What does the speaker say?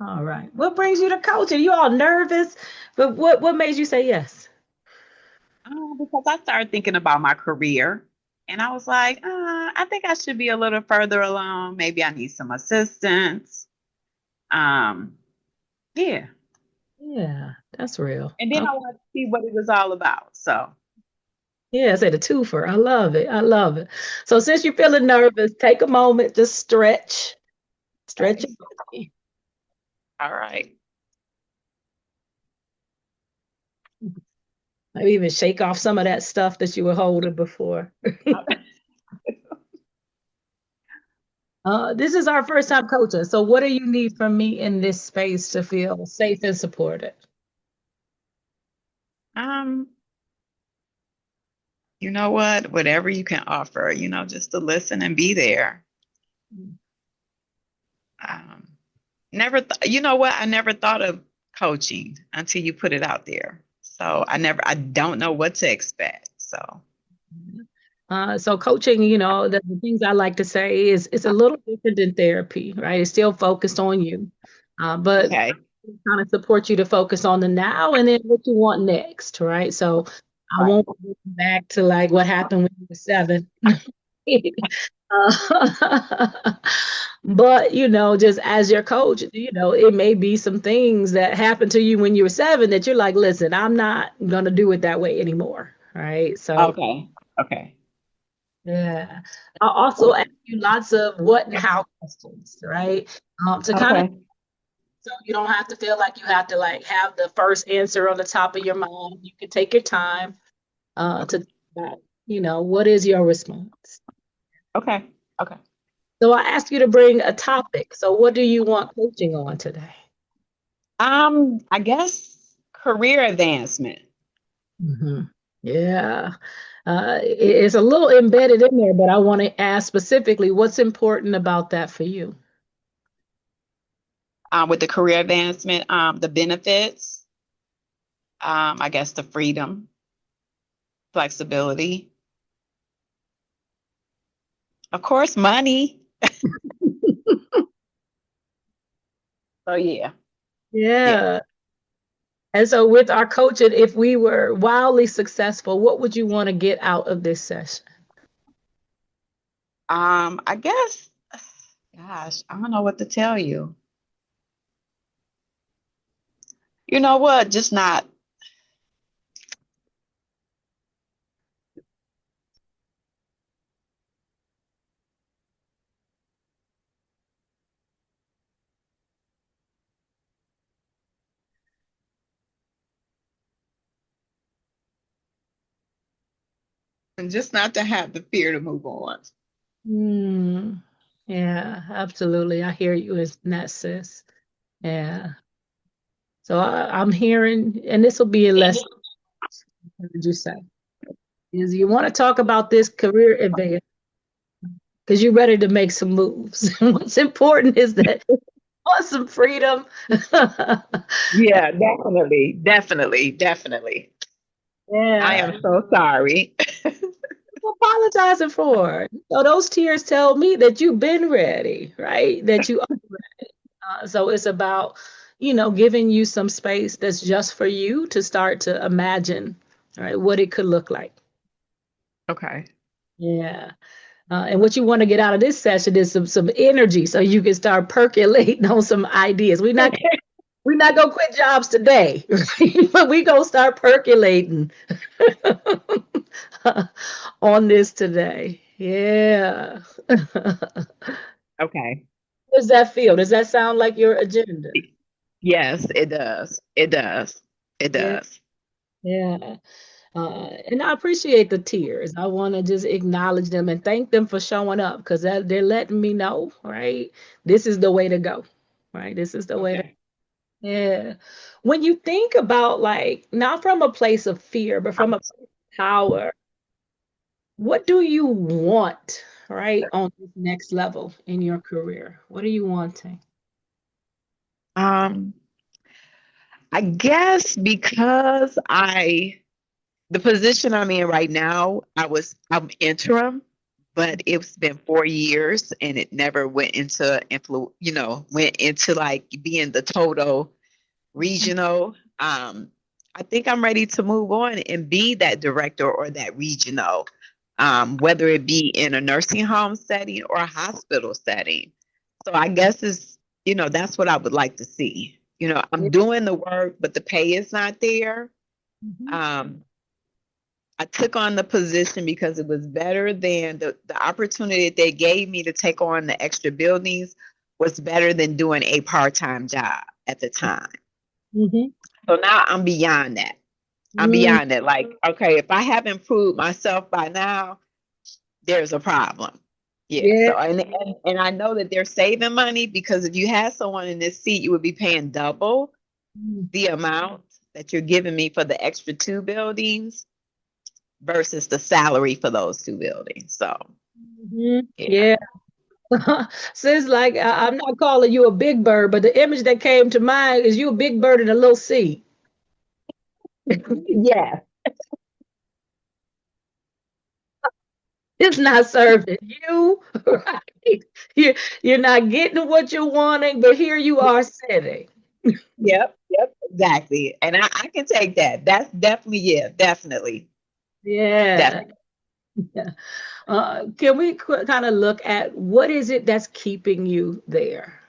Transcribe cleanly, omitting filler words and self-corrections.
All right. What brings you to coaching? You all nervous, but what made you say yes? Because I started thinking about my career and I was like, I think I should be a little further along. Maybe I need some assistance. Um, yeah. Yeah, that's real. And then Okay. I wanted to see what it was all about. So, Yeah, I said a twofer. I love it. I love it. So since you're feeling nervous, take a moment, just stretch okay. your body. All right. Maybe even shake off some of that stuff that you were holding before. This is our first time coaching. So what do you need from me in this space to feel safe and supported? Um, you know what? Whatever you can offer, just to listen and be there. Um, you know what? I never thought of coaching until you put it out there. So I don't know what to expect. So, So coaching, the things I like to say is it's a little different than therapy, right? It's still focused on you, but okay. kind of support you to focus on the now and then what you want next, right? So I Right. won't go back to like what happened when you were seven. But just as your coach, it may be some things that happened to you when you were seven that you're like, listen, I'm not gonna do it that way anymore, right? So Okay. Okay. yeah. I'll also ask you lots of what and how questions, right? To kind of Okay. so you don't have to feel like you have to like have the first answer on the top of your mind. You can take your time to think about, what is your response? Okay. Okay. So I asked you to bring a topic. So what do you want coaching on today? I guess career advancement. hmm Yeah. It's a little embedded in there, but I want to ask specifically what's important about that for you? With the career advancement, the benefits, I guess the freedom, flexibility, of course, money. So yeah, yeah. Yeah. And so with our coaching, if we were wildly successful, what would you want to get out of this session? I guess, gosh, I don't know what to tell you. You know what? Just not, and just not to have the fear to move on. Mm, yeah, absolutely. I hear you in that, sis. Yeah. So I'm hearing, and this will be a lesson, what you say, is you want to talk about this career advance because you're ready to make some moves. What's important is that you want some freedom. Yeah, definitely, definitely, definitely. I Yeah. am so sorry. Apologizing for. So those tears tell me that you've been ready, right? That you are. So it's about, giving you some space that's just for you to start to imagine, right, what it could look like. Okay. Yeah. And what you want to get out of this session is some energy so you can start percolating on some ideas. We're not gonna quit jobs today, right? But we gonna start percolating on this today. Yeah. Okay. Does that feel? Does that sound like your agenda? Yes, it does. It does. It Yeah. does. Yeah. And I appreciate the tears. I want to just acknowledge them and thank them for showing up because they're letting me know, right? This is the way to go, right? This is the way to, Okay. yeah. When you think about like, not from a place of fear, but from a place of power, what do you want, right, on this next level in your career? What are you wanting? Um, I guess because the position I'm in right now, I'm interim, but it's been 4 years and it never went into went into like being the total regional. I think I'm ready to move on and be that director or that regional, whether it be in a nursing home setting or a hospital setting. So I guess that's what I would like to see. I'm doing the work, but the pay is not there. Mhm. Um, I took on the position because it was better than the opportunity that they gave me to take on the extra buildings was better than doing a part-time job at the time. Mhm. So now I'm beyond that. I'm Mm, beyond that. Like, okay, if I haven't proved myself by now, there's a problem. Yeah. yeah. So and I know that they're saving money because if you had someone in this seat, you would be paying double Mm, the amount that you're giving me for the extra two buildings versus the salary for those two buildings. So mhm. yeah. Yeah. Sis, like I'm not calling you a big bird, but the image that came to mind is you a big bird in a little seat. Yeah. It's not serving you, right? You're, you're not getting what you're wanting, but here you are sitting. Yep. Yep. Exactly. And I can take that. That's definitely, yeah, definitely. Yeah. Definitely. Can we kind of look at what is it that's keeping you there?